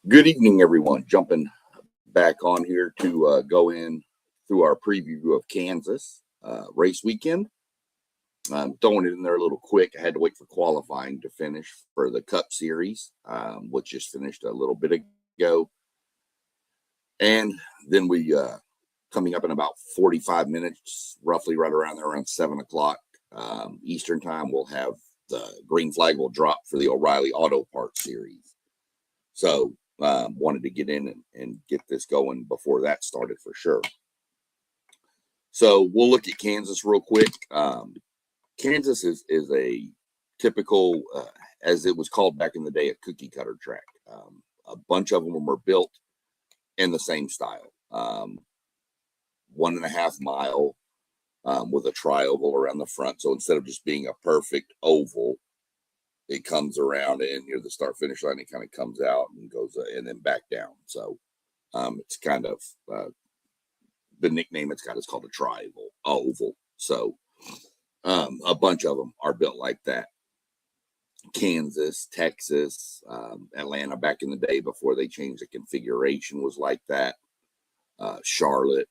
Good evening, everyone. Jumping back on here to go in through our preview of Kansas race weekend. Throwing it in there a little quick. I had to wait for qualifying to finish for the Cup Series, which just finished a little bit ago. And then we, coming up in about 45 minutes, roughly right around there, around 7 o'clock Eastern time, we'll have the green flag will drop for the O'Reilly Auto Parts Series. So, wanted to get in and get this going before that started for sure. So we'll look at Kansas real quick. Kansas is a typical, as it was called back in the day, a cookie cutter track. A bunch of them were built in the same style. 1.5 mile with a tri-oval around the front. So instead of just being a perfect oval, it comes around and near the start finish line, it kind of comes out and goes and then back down. So it's kind of the nickname it's got is called a tri-oval. So a bunch of them are built like that. Kansas, Texas, Atlanta back in the day before they changed the configuration was like that. Charlotte.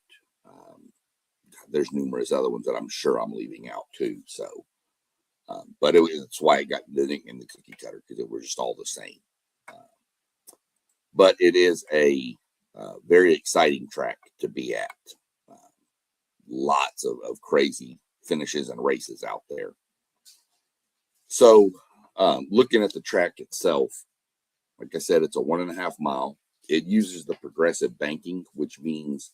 There's numerous other ones that I'm sure I'm leaving out too. So, but it's why it got the nickname the cookie cutter, because it was just all the same. But it is a very exciting track to be at. Lots of crazy finishes and races out there. So, looking at the track itself, like I said, it's a 1.5 mile. It uses the progressive banking, which means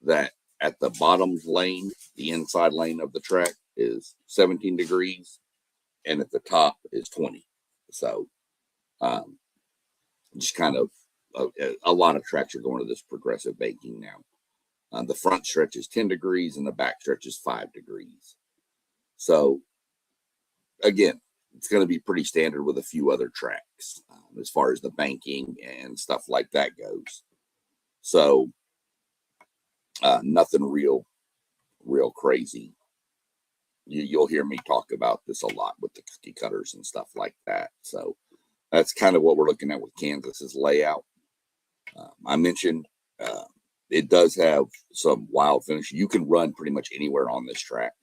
that at the bottom lane, the inside lane of the track is 17 degrees, and at the top is 20. So, just kind of a lot of tracks are going to this progressive banking now. The front stretch is 10 degrees and the back stretch is 5 degrees. So, again, it's going to be pretty standard with a few other tracks as far as the banking and stuff like that goes. So, nothing real crazy. You'll hear me talk about this a lot with the cookie cutters and stuff like that. So that's kind of what we're looking at with Kansas's layout. I mentioned it does have some wild finish. You can run pretty much anywhere on this track.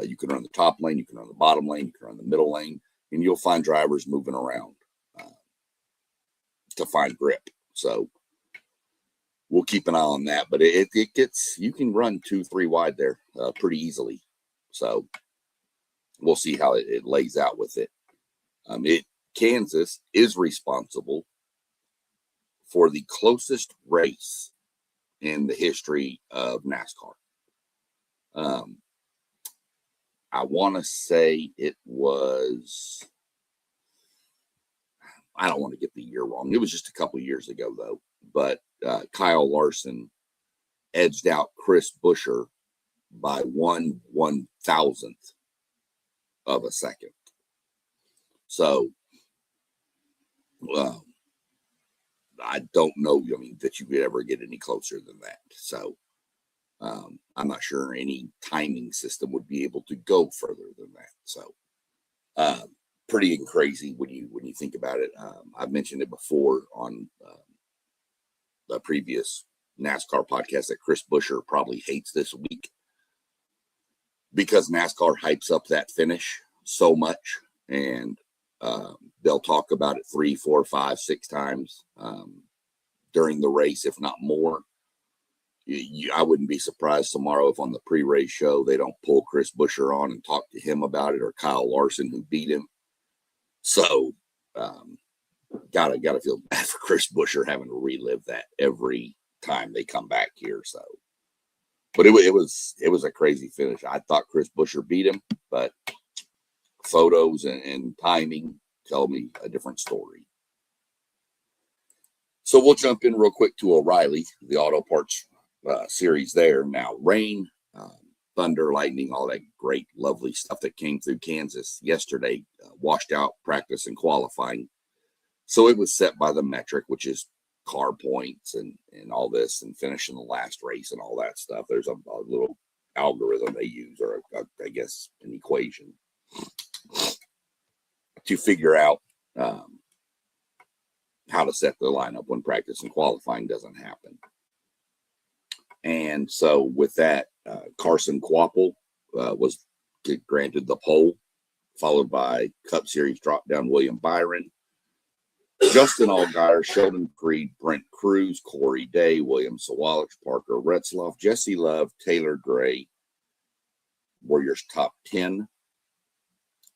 You can run the top lane, you can run the bottom lane, you can run the middle lane, and you'll find drivers moving around to find grip. So we'll keep an eye on that, but it gets, you can run 2-3 wide there pretty easily. So we'll see how it lays out with it. Kansas is responsible for the closest race in the history of NASCAR. I want to say it was, I don't want to get the year wrong. It was just a couple of years ago though, but Kyle Larson edged out Chris Buescher by 1/1000th of a second. So, I don't know, that you could ever get any closer than that. So, I'm not sure any timing system would be able to go further than that. So, pretty crazy when you think about it. I've mentioned it before on the previous NASCAR podcast that Chris Buescher probably hates this week because NASCAR hypes up that finish so much, and they'll talk about it 3, 4, 5, 6 times during the race, if not more. I wouldn't be surprised tomorrow if on the pre-race show they don't pull Chris Buescher on and talk to him about it, or Kyle Larson, who beat him. So, gotta feel bad for Chris Buescher having to relive that every time they come back here. So, but it was a crazy finish. I thought Chris Buescher beat him, but photos and timing tell me a different story. So we'll jump in real quick to O'Reilly, the auto parts series there. Now, rain, thunder, lightning, all that great, lovely stuff that came through Kansas yesterday washed out practice and qualifying. So it was set by the metric, which is car points and all this, and finishing the last race and all that stuff. There's a little algorithm they use, or I guess an equation to figure out how to set the lineup when practice and qualifying doesn't happen. And so with that, Carson Kvapil was granted the pole, followed by Cup Series drop down William Byron, Justin Allgaier, Sheldon Creed, Brent Cruz, Corey Day, William Sawalich, Parker Retzlaff, Jesse Love, Taylor Gray, Warriors top 10.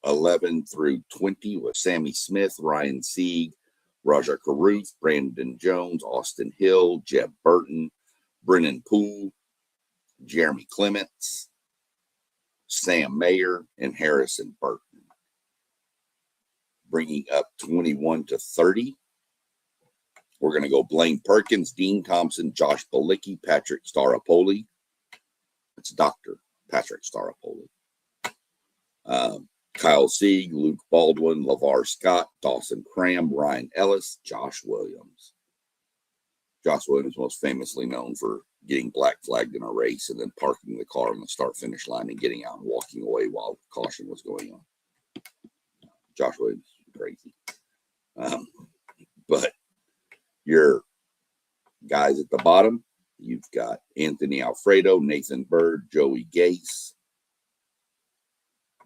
11 through 20 was Sammy Smith, Ryan Sieg, Raja Caruth, Brandon Jones, Austin Hill, Jeb Burton, Brennan Poole, Jeremy Clements, Sam Mayer, and Harrison Burton. Bringing up 21 to 30, we're going to go Blaine Perkins, Dean Thompson, Josh Balicki, Patrick Staropoli. It's Dr. Patrick Staropoli. Kyle Sieg, Luke Baldwin, LeVar Scott, Dawson Cram, Ryan Ellis, Josh Williams. Josh Williams most famously known for getting black flagged in a race and then parking the car on the start-finish line and getting out and walking away while caution was going on. Josh Williams, crazy. But your guys at the bottom, you've got Anthony Alfredo, Nathan Bird, Joey Gase,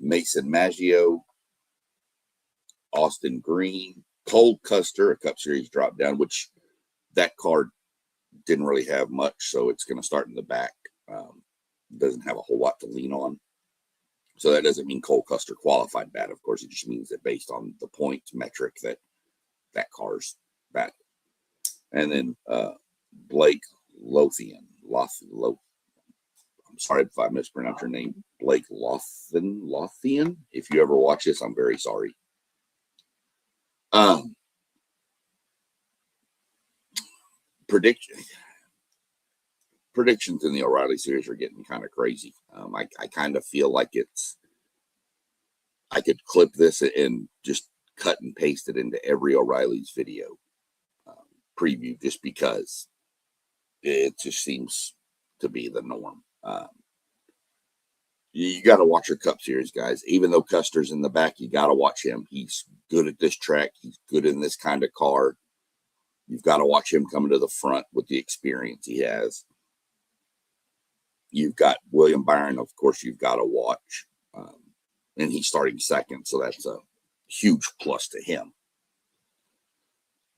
Mason Maggio, Austin Green, Cole Custer, a Cup Series drop down, which that card didn't really have much, so it's going to start in the back. Doesn't have a whole lot to lean on. So that doesn't mean Cole Custer qualified bad. Of course, it just means that based on the points metric that car's bad. And then Blake Lothian. I'm sorry if I mispronounced your name. Blake Lothian. If you ever watch this, I'm very sorry. Predictions in the O'Reilly series are getting kind of crazy. I kind of feel like I could clip this and just cut and paste it into every O'Reilly's video preview just because it just seems to be the norm. You got to watch your Cup Series, guys. Even though Custer's in the back, you got to watch him. He's good at this track. He's good in this kind of car. You've got to watch him coming to the front with the experience he has. You've got William Byron, of course, you've got to watch. And he's starting second, so that's a huge plus to him.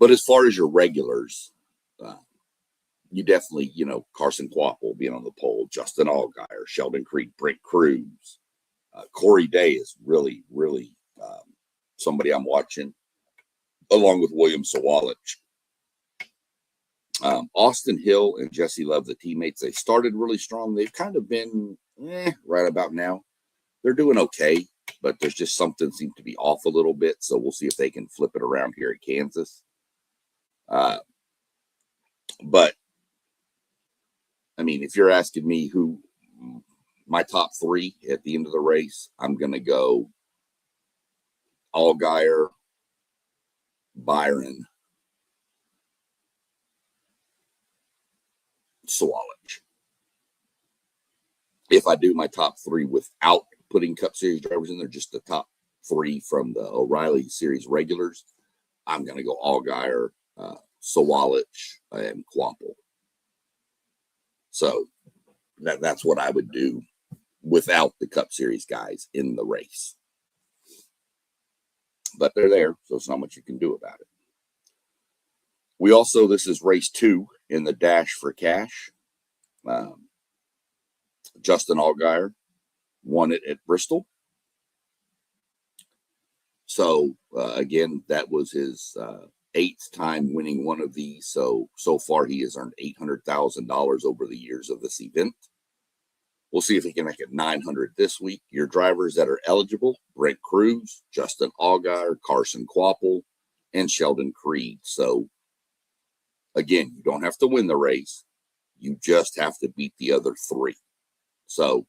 But as far as your regulars, you definitely, Carson Kvapil being on the pole, Justin Allgaier, Sheldon Creed, Brent Cruz. Corey Day is really, really somebody I'm watching, along with William Sawalich. Austin Hill and Jesse Love, the teammates, they started really strong. They've kind of been right about now. They're doing okay, but there's just something seems to be off a little bit. So we'll see if they can flip it around here at Kansas. But I mean, if you're asking me who my top three at the end of the race, I'm going to go Allgaier, Byron, Sawalich. If I do my top three without putting Cup Series drivers in there, just the top three from the O'Reilly Series regulars, I'm going to go Allgaier, Sawalich, and Kvapil. So that's what I would do without the Cup Series guys in the race. But they're there, so there's not much you can do about it. We also, this is race 2 in the Dash for Cash. Justin Allgaier won it at Bristol. So, again, that was his 8th time winning one of these. So far he has earned $800,000 over the years of this event. We'll see if he can make it 900 this week. Your drivers that are eligible: Brent Cruz, Justin Allgaier, Carson Kvapil, and Sheldon Creed. So, again, you don't have to win the race. You just have to beat the other 3. So,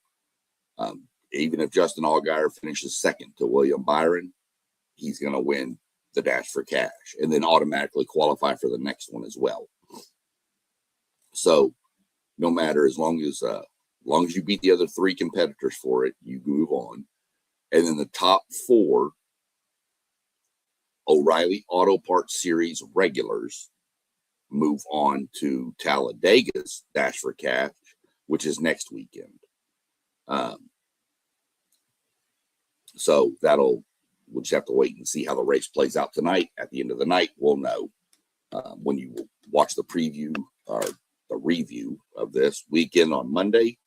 even if Justin Allgaier finishes second to William Byron, he's going to win the Dash for Cash and then automatically qualify for the next one as well. So, no matter, as long as you beat the other 3 competitors for it, you move on. And then the top 4 O'Reilly Auto Parts Series regulars move on to Talladega's Dash for Cash, which is next weekend. So we'll just have to wait and see how the race plays out tonight. At the end of the night, we'll know. When you watch the preview or the review of this weekend on Monday,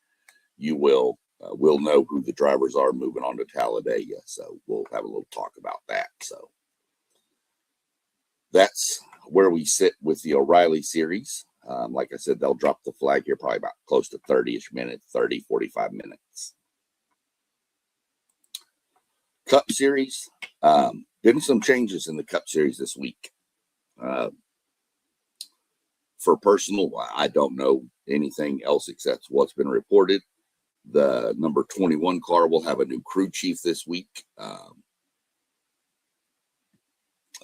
you will know who the drivers are moving on to Talladega. So we'll have a little talk about that. So that's where we sit with the O'Reilly series. Like I said, they'll drop the flag here probably about close to 30-ish minutes, 30, 45 minutes. Cup Series. Been some changes in the Cup Series this week. For personal, I don't know anything else except what's been reported. The number 21 car will have a new crew chief this week.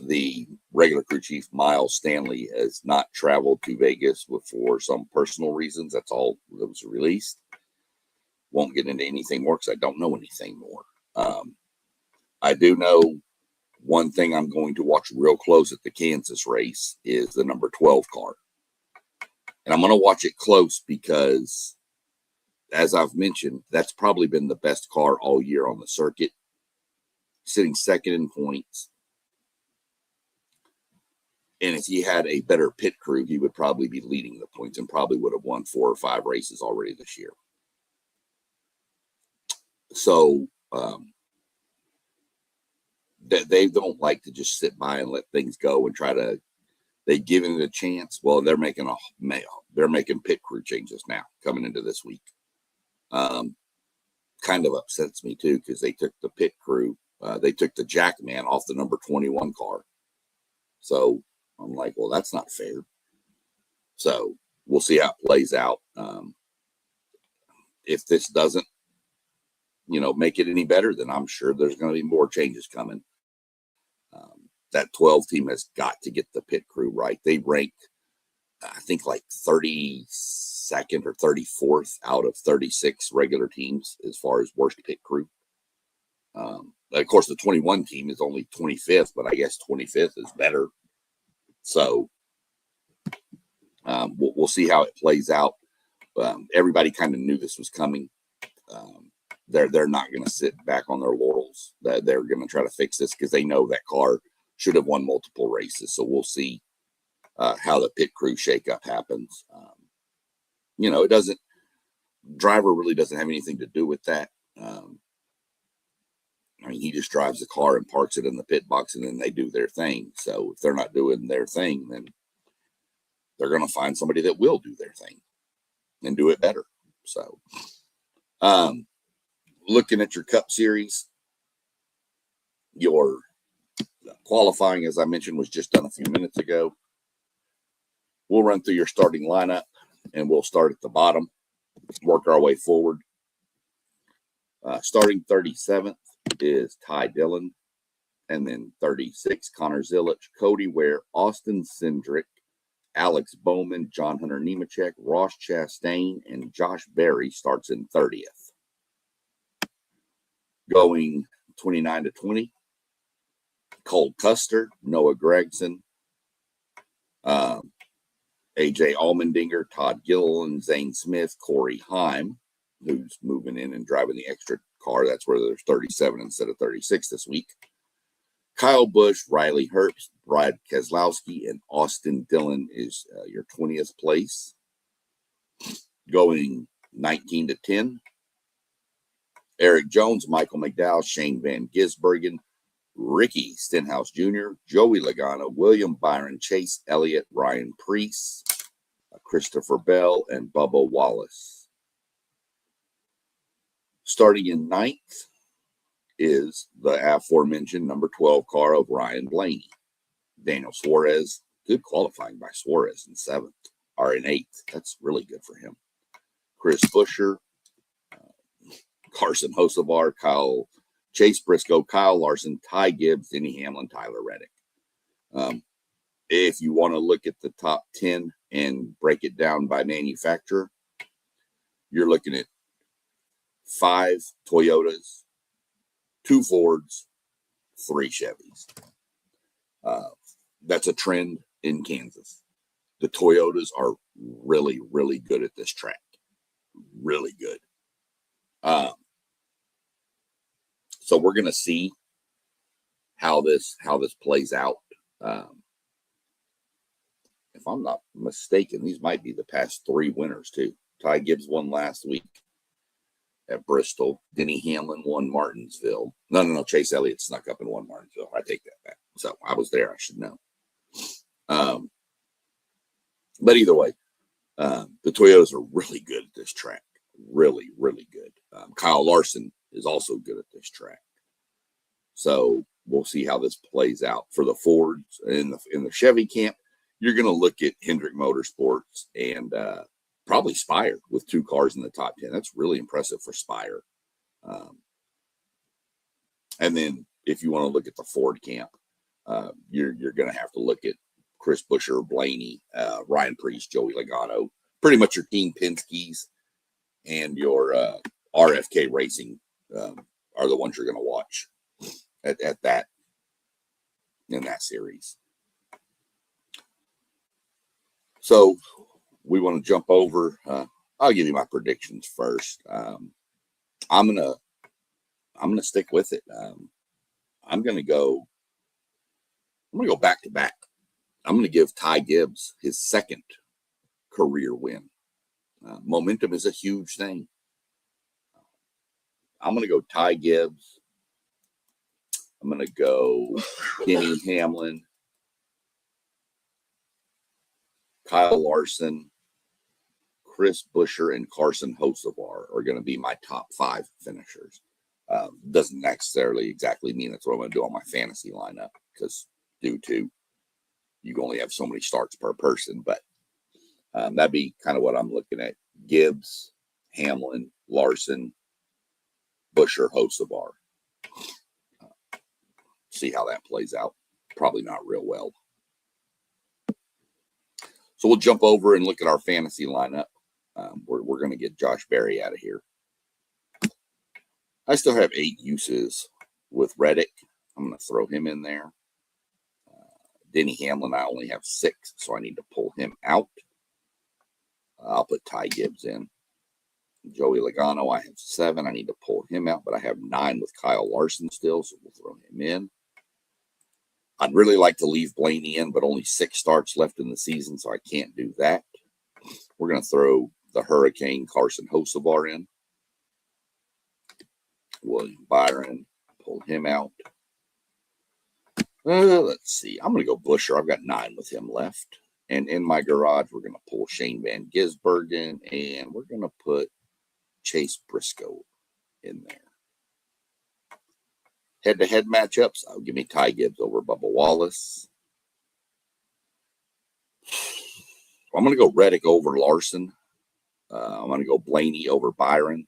The regular crew chief, Miles Stanley, has not traveled to Vegas for some personal reasons. That's all that was released. Won't get into anything more because I don't know anything more. I do know one thing I'm going to watch real close at the Kansas race is the number 12 car. And I'm going to watch it close because, as I've mentioned, that's probably been the best car all year on the circuit, sitting second in points. And if he had a better pit crew, he would probably be leading the points and probably would have won 4 or 5 races already this year. So they don't like to just sit by and let things go and try to. They give it a chance. Well, they're making pit crew changes now coming into this week. Kind of upsets me too because they took the pit crew. They took the jack man off the number 21 car. So I'm like, well, that's not fair. So we'll see how it plays out. If this doesn't, make it any better, then I'm sure there's going to be more changes coming. That 12 team has got to get the pit crew right. They rank, I think, like 32nd or 34th out of 36 regular teams as far as worst pit crew. Of course, the 21 team is only 25th, but I guess 25th is better. So we'll see how it plays out. Everybody kind of knew this was coming. They're not going to sit back on their laurels. They're going to try to fix this because they know that car should have won multiple races. So we'll see how the pit crew shakeup happens. Driver really doesn't have anything to do with that. He just drives the car and parks it in the pit box and then they do their thing. So if they're not doing their thing, then they're going to find somebody that will do their thing and do it better. So, looking at your Cup Series, your qualifying, as I mentioned, was just done a few minutes ago. We'll run through your starting lineup and we'll start at the bottom, work our way forward. Starting 37th is Ty Dillon, and then 36, Connor Zilich, Cody Ware, Austin Cindric, Alex Bowman, John Hunter Nemechek, Ross Chastain, and Josh Berry starts in 30th. Going 29 to 20, Cole Custer, Noah Gragson, AJ Allmendinger, Todd Gilliland, Zane Smith, Corey Heim, who's moving in and driving the extra car. That's where there's 37 instead of 36 this week. Kyle Busch, Riley Herbst, Brad Keselowski, and Austin Dillon is your 20th place. Going 19 to 10, Eric Jones, Michael McDowell, Shane Van Gisbergen, Ricky Stenhouse Jr., Joey Logano, William Byron, Chase Elliott, Ryan Preece, Christopher Bell, and Bubba Wallace. Starting in 9th is the aforementioned number 12 car of Ryan Blaney. Daniel Suarez, good qualifying by Suarez in 7th, or in 8th. That's really good for him. Chris Buescher, Carson Hocevar, Chase Briscoe, Kyle Larson, Ty Gibbs, Denny Hamlin, Tyler Reddick. If you want to look at the top 10 and break it down by manufacturer, you're looking at 5 Toyotas, 2 Fords, 3 Chevys. That's a trend in Kansas. The Toyotas are really, really good at this track. Really good. So we're going to see how this plays out. If I'm not mistaken, these might be the past 3 winners too. Ty Gibbs won last week at Bristol. Denny Hamlin won Martinsville. No. Chase Elliott snuck up and won Martinsville. I take that back. So I was there. I should know. But either way, the Toyotas are really good at this track. Really, really good. Kyle Larson is also good at this track. So we'll see how this plays out for the Fords in the Chevy camp. You're going to look at Hendrick Motorsports and probably Spire with 2 cars in the top 10. That's really impressive for Spire. And then if you want to look at the Ford camp, you're going to have to look at Chris Buescher, Blaney, Ryan Preece, Joey Logano. Pretty much your Team Penske's and your RFK Racing are the ones you're going to watch at that in that series. So we want to jump over. I'll give you my predictions first. I'm gonna stick with it. I'm gonna go back to back. I'm gonna give Ty Gibbs his 2nd career win. Momentum is a huge thing. I'm gonna go Ty Gibbs. I'm gonna go Denny Hamlin, Kyle Larson, Chris Buescher, and Carson Hocevar are going to be my top 5 finishers. Doesn't necessarily exactly mean that's what I'm going to do on my fantasy lineup, because due to you only have so many starts per person. But that'd be kind of what I'm looking at. Gibbs, Hamlin, Larson, Buescher, Hocevar. See how that plays out. Probably not real well. So we'll jump over and look at our fantasy lineup. We're going to get Josh Berry out of here. I still have 8 uses with Reddick. I'm going to throw him in there. Denny Hamlin, I only have 6, so I need to pull him out. I'll put Ty Gibbs in. Joey Logano, I have 7. I need to pull him out, but I have 9 with Kyle Larson still, so we'll throw him in. I'd really like to leave Blaney in, but only 6 starts left in the season, so I can't do that. We're going to throw the Hurricane Carson Hocevar in. William Byron, pull him out. Let's see. I'm going to go Buescher. I've got 9 with him left. And in my garage, we're going to pull Shane Van Gisbergen, and we're going to put Chase Briscoe in there. Head-to-head matchups, I'll give me Ty Gibbs over Bubba Wallace. I'm going to go Reddick over Larson. I'm going to go Blaney over Byron.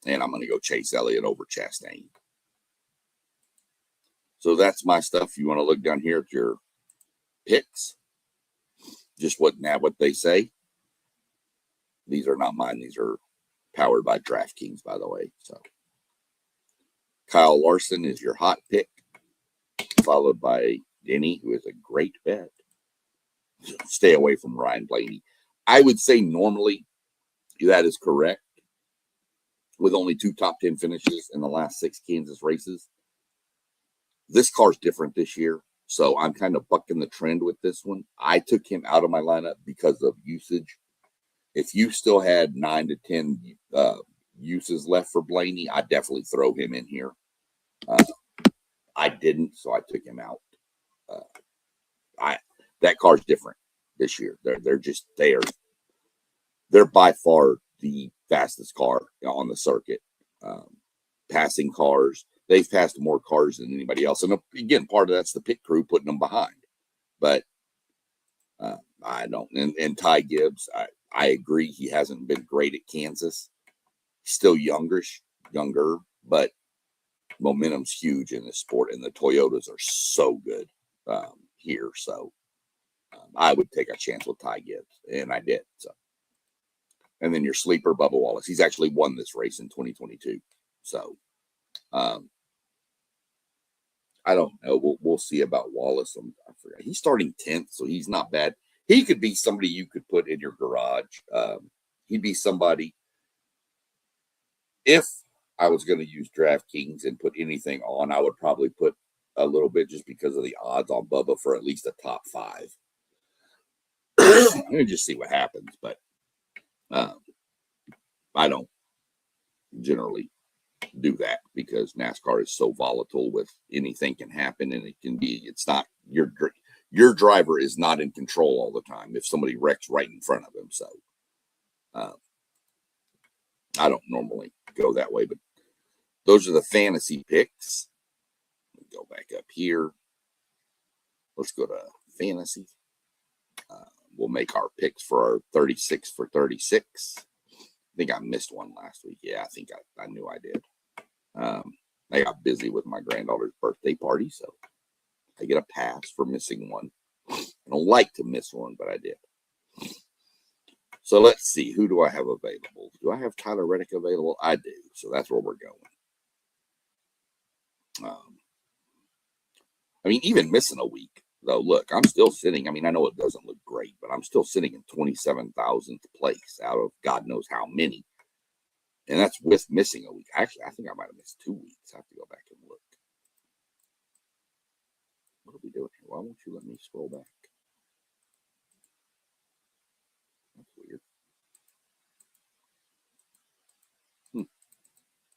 And I'm going to go Chase Elliott over Chastain. So that's my stuff. You want to look down here at your picks. Just what they say. These are not mine. These are powered by DraftKings, by the way. So Kyle Larson is your hot pick, followed by Denny, who is a great bet. Stay away from Ryan Blaney. I would say normally that is correct. With only 2 top 10 finishes in the last 6 Kansas races. This car's different this year, so I'm kind of bucking the trend with this one. I took him out of my lineup because of usage. If you still had 9 to 10 uses left for Blaney, I'd definitely throw him in here. I didn't, so I took him out. That car's different this year. They're by far the fastest car on the circuit. Passing cars, they've passed more cars than anybody else. And again, part of that's the pit crew putting them behind. But I don't. And Ty Gibbs, I agree. He hasn't been great at Kansas. Still younger, but momentum's huge in this sport. And the Toyotas are so good here. So I would take a chance with Ty Gibbs. And I did. So. And then your sleeper, Bubba Wallace. He's actually won this race in 2022. So I don't know. We'll see about Wallace. I forgot. He's starting 10th, so he's not bad. He could be somebody you could put in your garage. He'd be somebody. If I was going to use DraftKings and put anything on, I would probably put a little bit just because of the odds on Bubba for at least a top 5. Let me just see what happens. But I don't generally do that because NASCAR is so volatile with anything can happen, and it's not your driver is not in control all the time if somebody wrecks right in front of him. So I don't normally go that way, but those are the fantasy picks. Go back up here. Let's go to fantasy. We'll make our picks for our 36 for 36. I think I missed one last week. Yeah, I think I knew I did. I got busy with my granddaughter's birthday party, so I get a pass for missing one. I don't like to miss one, but I did. So let's see. Who do I have available? Do I have Tyler Reddick available? I do. So that's where we're going. I mean, even missing a week, though, look, I'm still sitting. I mean, I know it doesn't look great, but I'm still sitting in 27,000th place out of God knows how many. And that's with missing a week. Actually, I think I might have missed 2 weeks. I have to go back and look. What are we doing here? Why won't you let me scroll back? That's weird.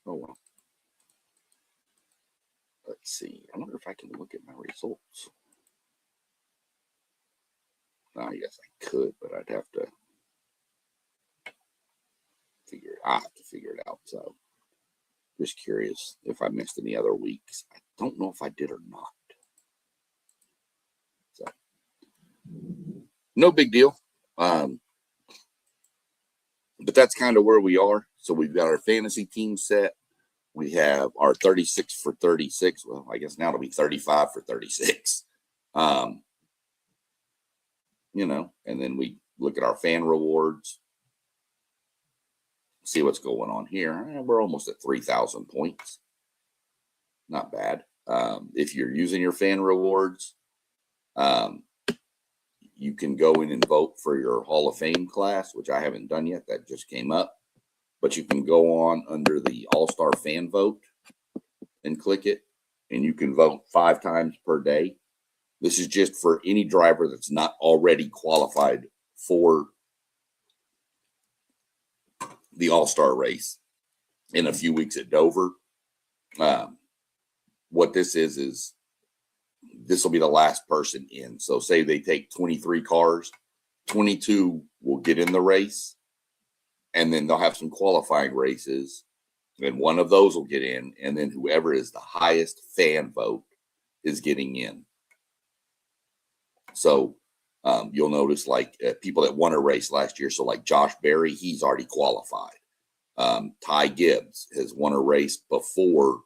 Oh, well. Let's see. I wonder if I can look at my results. I guess I could, but I'd have to figure it out. So just curious if I missed any other weeks. I don't know if I did or not. So no big deal. But that's kind of where we are. So we've got our fantasy team set. We have our 36 for 36. Well, I guess now it'll be 35 for 36. And then we look at our fan rewards. See what's going on here. We're almost at 3,000 points. Not bad. If you're using your fan rewards, you can go in and vote for your Hall of Fame class, which I haven't done yet. That just came up. But you can go on under the All-Star fan vote and click it, and you can vote 5 times per day. This is just for any driver that's not already qualified for the All-Star race in a few weeks at Dover. What this is this will be the last person in. So say they take 23 cars, 22 will get in the race, and then they'll have some qualifying races, and one of those will get in, and then whoever is the highest fan vote is getting in. So you'll notice like people that won a race last year. So like Josh Berry, he's already qualified. Ty Gibbs has won a race before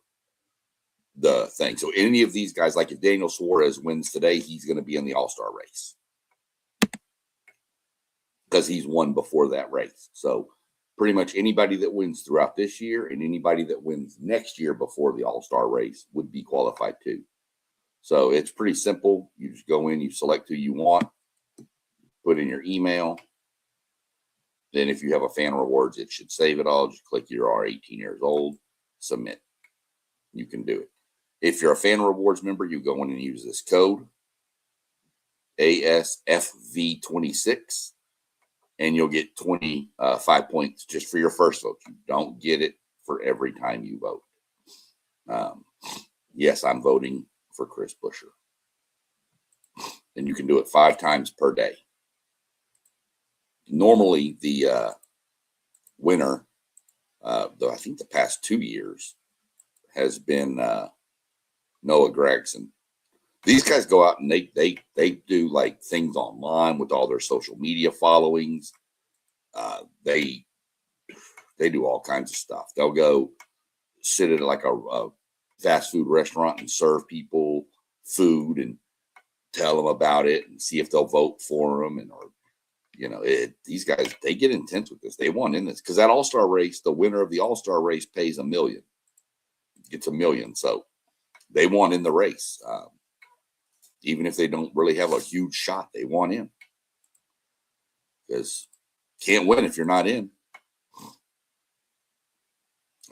the thing. So any of these guys, like if Daniel Suarez wins today, he's going to be in the All-Star race because he's won before that race. So pretty much anybody that wins throughout this year and anybody that wins next year before the All-Star race would be qualified too. So it's pretty simple. You just go in, you select who you want, put in your email. Then if you have a fan rewards, it should save it all. Just click you are 18 years old, submit. You can do it. If you're a fan rewards member, you go in and use this code, ASFV26, and you'll get 25 points just for your first vote. You don't get it for every time you vote. Yes, I'm voting for Chris Buescher. And you can do it 5 times per day. Normally, the winner, though I think the past 2 years, has been Noah Gragson. These guys go out and they do like things online with all their social media followings. They do all kinds of stuff. They'll go sit at like a fast food restaurant and serve people food and tell them about it and see if they'll vote for them. And these guys, they get intense with this. They want in this because that All-Star race, the winner of the All-Star race pays $1 million. Gets $1 million. So they want in the race. Even if they don't really have a huge shot, they want in. Because can't win if you're not in.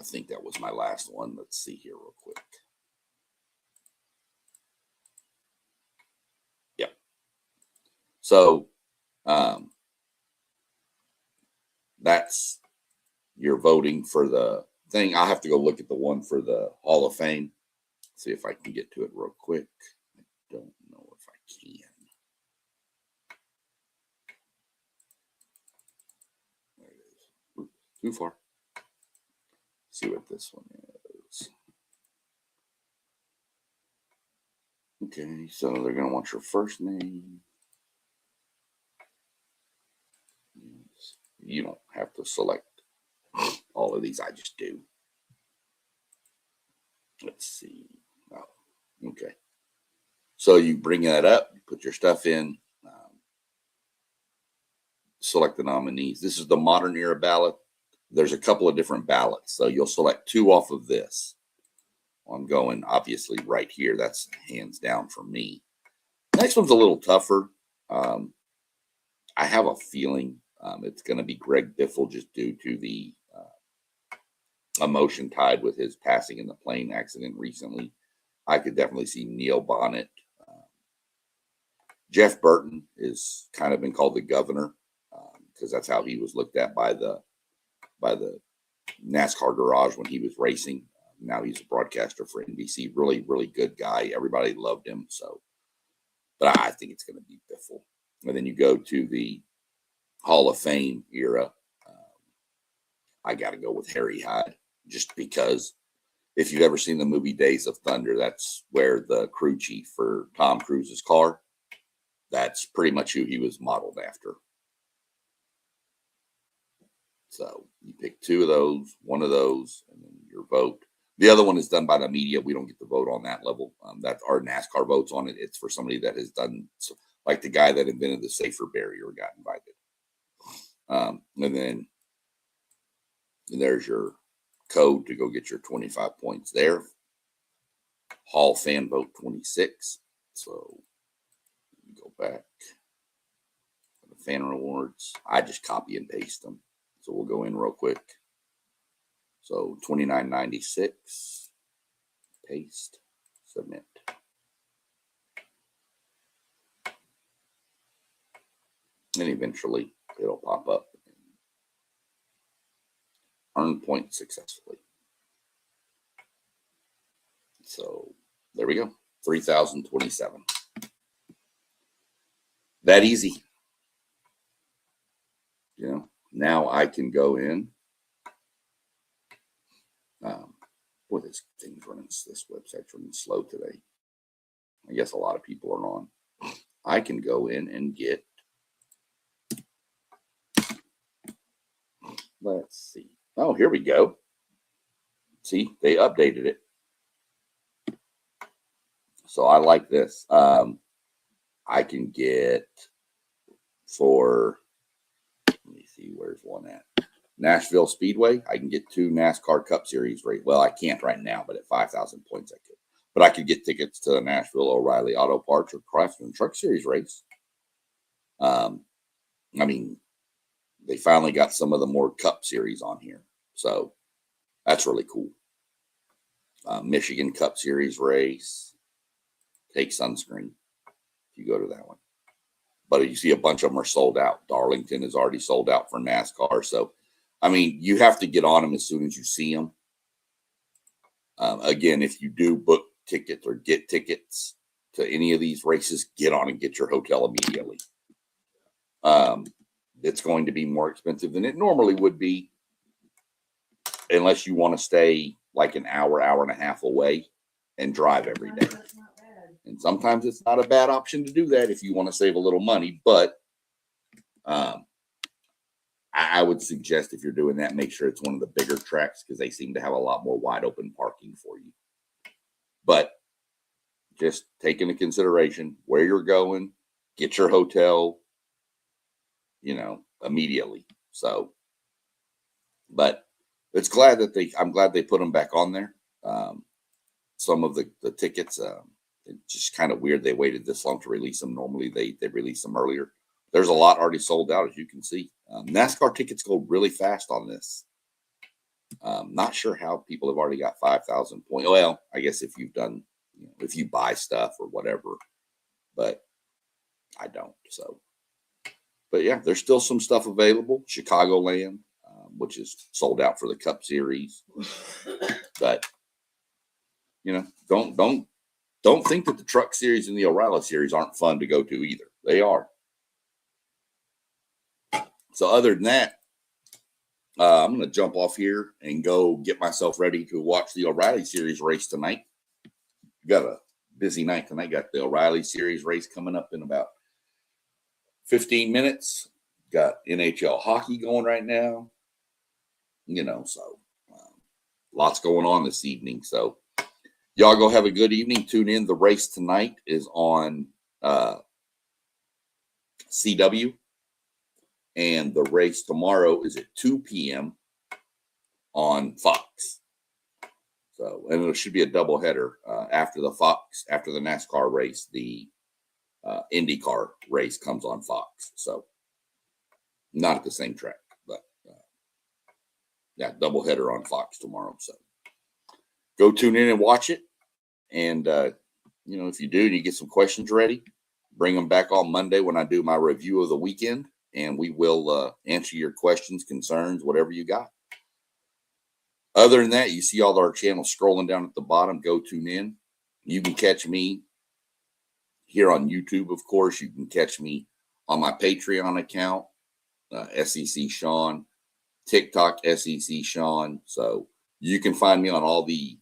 I think that was my last one. Let's see here real quick. Yep. So that's your voting for the thing. I'll have to go look at the one for the Hall of Fame. See if I can get to it real quick. I don't know if I can. There it is. Oops, too far. See what this one is. Okay, so they're going to want your first name. You don't have to select all of these. I just do. Let's see. Oh, okay. So you bring that up, you put your stuff in, select the nominees. This is the modern era ballot. There's a couple of different ballots. So you'll select two off of this. I'm going obviously right here. That's hands down for me. Next one's a little tougher. I have a feeling it's going to be Greg Biffle just due to the emotion tied with his passing in the plane accident recently. I could definitely see Neil Bonnet. Jeff Burton is kind of been called the governor because that's how he was looked at by the NASCAR garage when he was racing. Now he's a broadcaster for NBC. Really, really good guy. Everybody loved him. So, but I think it's going to be Biffle. And then you go to the Hall of Fame era. I got to go with Harry Hyde, just because if you've ever seen the movie Days of Thunder, that's where the crew chief for Tom Cruise's car, that's pretty much who he was modeled after. So you pick two of those, one of those, and then your vote. The other one is done by the media. We don't get to vote on that level. That's our NASCAR votes on it. It's for somebody that has done, like the guy that invented the safer barrier got invited. And then there's your code to go get your 25 points there. Hall fan vote 26. So go back. The fan rewards. I just copy and paste them. So we'll go in real quick. So $29.96. Paste. Submit. And eventually it'll pop up. Earn points successfully. So there we go. 3,027. That easy. You know, now I can go in. Boy, this thing's running, this website's running slow today. I guess a lot of people are on. I can go in and get, let's see. Oh, here we go. See, they updated it. So I like this. I can get for, let me see, where's one at? Nashville Speedway. I can get 2 NASCAR Cup Series race. Well, I can't right now, but at 5,000 points I could. But I could get tickets to the Nashville O'Reilly Auto Parts or Craftsman Truck Series race. I mean, they finally got some of the more Cup Series on here. So that's really cool. Michigan Cup Series race. Take sunscreen if you go to that one. But you see a bunch of them are sold out. Darlington is already sold out for NASCAR. So, I mean, you have to get on them as soon as you see them. Again, if you do book tickets or get tickets to any of these races, get on and get your hotel immediately. It's going to be more expensive than it normally would be, unless you want to stay like an hour, hour and a half away and drive every day. And sometimes it's not a bad option to do that if you want to save a little money. But I would suggest if you're doing that, make sure it's one of the bigger tracks because they seem to have a lot more wide open parking for you. But just take into consideration where you're going, get your hotel, you know, immediately. So, but I'm glad they put them back on there. some of the tickets. It's just kind of weird they waited this long to release them. Normally they release them earlier. There's a lot already sold out, as you can see. NASCAR tickets go really fast on this. Not sure how people have already got 5,000 points. Well, I guess if you've done, if you buy stuff or whatever, but I don't. So, but yeah, there's still some stuff available. Chicagoland, which is sold out for the Cup Series. But don't think that the Truck Series and the O'Reilly Series aren't fun to go to either. They are. So other than that, I'm going to jump off here and go get myself ready to watch the O'Reilly Series race tonight. Got a busy night tonight. Got the O'Reilly Series race coming up in about 15 minutes. Got NHL hockey going right now. So lots going on this evening. So y'all go have a good evening. Tune in. The race tonight is on CW. And the race tomorrow is at 2 p.m. on Fox. So, and it should be a doubleheader after the NASCAR race. The IndyCar race comes on Fox. So, not at the same track, but yeah, doubleheader on Fox tomorrow. So, go tune in and watch it. And if you do, and you get some questions ready, bring them back on Monday when I do my review of the weekend. And we will answer your questions, concerns, whatever you got. Other than that, you see all our channels scrolling down at the bottom. Go tune in. You can catch me here on YouTube, of course. You can catch me on my Patreon account, SEC Sean, TikTok, SEC Sean. So you can find me on all the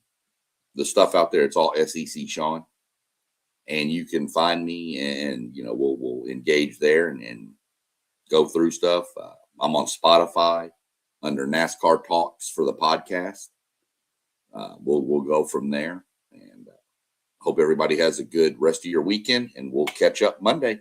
stuff out there. It's all SEC Sean. And you can find me, and, we'll engage there and go through stuff. I'm on Spotify under NASCAR Talks for the podcast. We'll go from there, and hope everybody has a good rest of your weekend, and we'll catch up Monday.